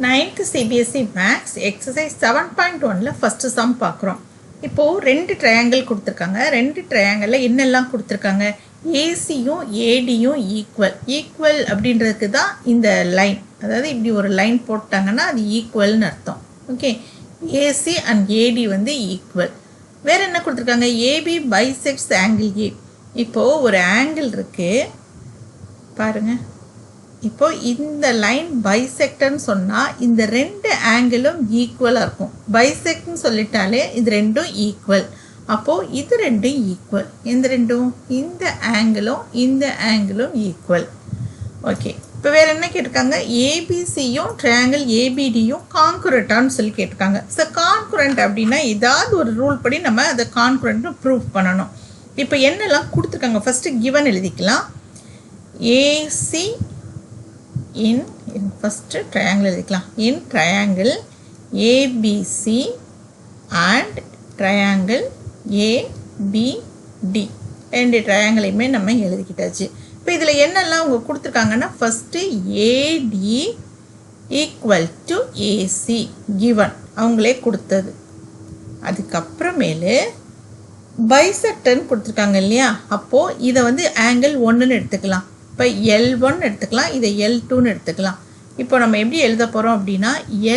9th CBSE Max exercise 7.1ல first sum பார்க்குறோம். இப்போது 2 ட்ரையாங்கிள் கொடுத்துருக்காங்க. 2 ட்ரையாங்கிளில் என்னெல்லாம் கொடுத்துருக்காங்க? ஏசியும் ஏடியும் ஈக்குவல் அப்படின்றதுக்கு தான் இந்த லைன். அதாவது இப்படி ஒரு லைன் போட்டாங்கன்னா அது ஈக்குவல்னு அர்த்தம். ஓகே, ஏசி அண்ட் ஏடி வந்து ஈக்குவல். வேறு என்ன கொடுத்துருக்காங்க? AB bisects angle A. இப்போது ஒரு ஆங்கிள் இருக்குது பாருங்கள். இப்போ இந்த லைன் பைசெக்டர்னு சொன்னால் இந்த 2 ஆங்கிளும் ஈக்குவலாக இருக்கும். பைசெக்ட்னு சொல்லிட்டாலே இது ரெண்டும் ஈக்குவல். அப்போது இது ரெண்டும் ஈக்குவல். இந்த ரெண்டும் இந்த ஆங்கிளும் ஈக்குவல். ஓகே, இப்போ வேறு என்ன கேட்டிருக்காங்க? ஏபிசியும் ட்ரையாங்கிள் ஏபிடியும் கான்குரண்ட்டான்னு சொல்லி கேட்டிருக்காங்க. ஸோ கான்குரண்ட் அப்படின்னா ஏதாவது ஒரு ரூல் படி நம்ம அதை கான்குரண்ட்னு ப்ரூவ் பண்ணணும். இப்போ என்னெல்லாம் கொடுத்துருக்காங்க? ஃபஸ்ட்டு கிவன் எழுதிக்கலாம். ஏசி in first triangle எழுதிக்கலாம். in triangle ABC and triangle ABD ரெண்டு ட்ரையாங்கிளையுமே நம்ம எழுதிக்கிட்டாச்சு. இப்போ இதில் என்னெல்லாம் அவங்க கொடுத்துருக்காங்கன்னா, first AD equal to AC given அவங்களே கொடுத்தது. அதுக்கப்புறமேலு பைசெக்டர்னு கொடுத்துருக்காங்க இல்லையா? அப்போது இதை வந்து ஆங்கிள் 1ன்னு எடுத்துக்கலாம். இப்போ L1 எடுத்துக்கலாம், இதை L2ன்னு எடுத்துக்கலாம். இப்போ நம்ம எப்படி எழுத போகிறோம் அப்படின்னா,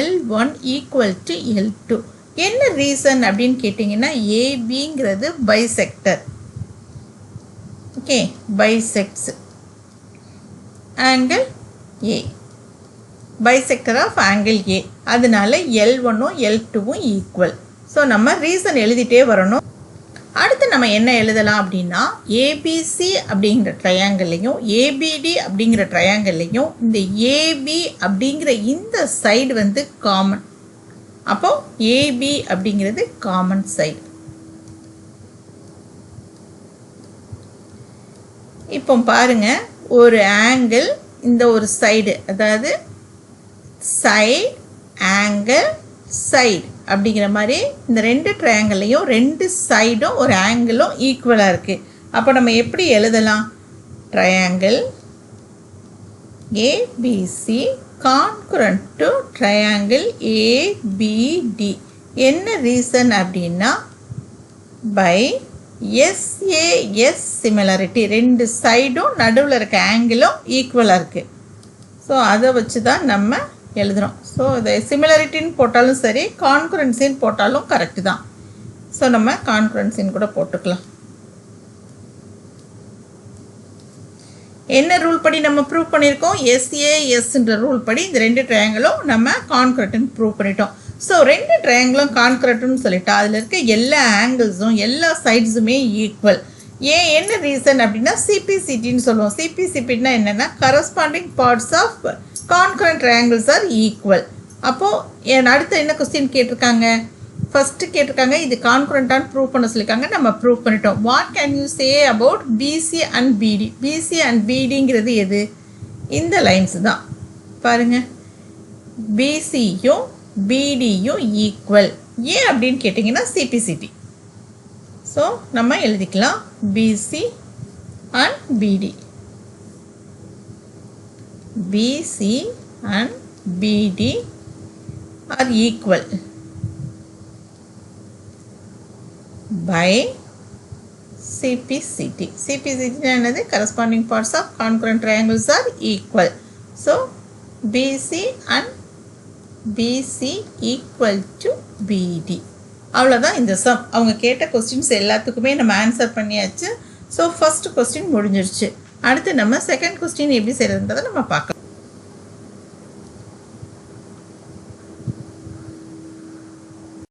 L1 ஈக்குவல் டு L2. என்ன ரீசன் அப்படின்னு கேட்டிங்கன்னா, ஏபிங்கிறது bisector. Okay, bisects angle A, bisector of angle A. அதனால L1ம் L2வும் ஈக்குவல். ஸோ நம்ம ரீசன் எழுதிட்டே வரணும். அடுத்து நம்ம என்ன எழுதலாம் அப்படின்னா, ஏபிசி அப்படிங்கிற ட்ரையாங்கிள்லையும் ஏபிடி அப்படிங்கிற ட்ரையாங்கிள்லையும் இந்த ஏபி அப்படிங்கிற இந்த சைடு வந்து காமன். அப்போ ஏபி அப்படிங்கிறது காமன் சைடு. இப்போ பாருங்க, ஒரு ஆங்கிள் இந்த ஒரு சைடு, அதாவது சைடு ஆங்கிள் சைடு அப்படிங்கிற மாதிரி இந்த 2 ட்ரையாங்கிளையும் 2 சைடும் ஒரு ஆங்கிளும் ஈக்குவலாக இருக்குது. அப்போ நம்ம எப்படி எழுதலாம்? Triangle ABC congruent to triangle APD. என்ன ரீசன் அப்படின்னா, பை எஸ்ஏஎஸ் சிமிலாரிட்டி, 2 சைடும் நடுவில் இருக்க ஆங்கிளும் ஈக்குவலாக இருக்குது. ஸோ அதை வச்சு தான் நம்ம எழுதுகிறோம். ஸோ இதை சிமிலாரிட்டின்னு போட்டாலும் சரி, கான்குரன்சின்னு போட்டாலும் கரெக்டு தான். ஸோ நம்ம கான்குரன்சின்னு கூட போட்டுக்கலாம். என்ன ரூல் படி நம்ம ப்ரூவ் பண்ணியிருக்கோம்? எஸ்ஏஎஸ்ன்ற ரூல் படி இந்த 2 ட்ரையாங்கிளும் நம்ம கான்குரண்ட்னு ப்ரூவ் பண்ணிட்டோம். ஸோ 2 ட்ரையாங்கிளும் கான்குரண்ட்னு சொல்லிட்டா அதில் இருக்க எல்லா ஆங்கிள்ஸும் எல்லா சைட்ஸுமே ஈக்குவல். ஏன் என்ன ரீசன் அப்படின்னா, சிபிசிடின்னு சொல்லுவோம். சிபிசிபின்னா என்னென்னா, corresponding parts of congruent triangles are equal. அப்போது அடுத்த என்ன கொஸ்டின் கேட்டிருக்காங்க? ஃபஸ்ட்டு கேட்டிருக்காங்க இது கான்குரண்ட்டான்னு ப்ரூவ் பண்ண சொல்லியிருக்காங்க. நம்ம ப்ரூவ் பண்ணிட்டோம். What can you say about BC and BD? BC and பிடிங்கிறது எது? இந்த லைன்ஸ் தான் பாருங்கள். பிசியும் பிடியும் ஈக்குவல். ஏன் அப்படின்னு கேட்டிங்கன்னா, சிபிசிடி. ஸோ நம்ம எழுதிக்கலாம் BC and BD. BC and BD are equal by CPCT. CPCT என்னது? corresponding parts of concurrent triangles are equal. So BC and BC equal to BD. அவ்வளோதான் இந்த சம். அவங்க கேட்ட கொஸ்டின்ஸ் எல்லாத்துக்குமே நம்ம ஆன்சர் பண்ணியாச்சு. ஸோ ஃபர்ஸ்ட் கொஸ்டின் முடிஞ்சிருச்சு. அடுத்து நம்ம செகண்ட் கொஸ்டின் எப்படி செய்யறதுன்றதை நம்ம பார்க்கலாம்.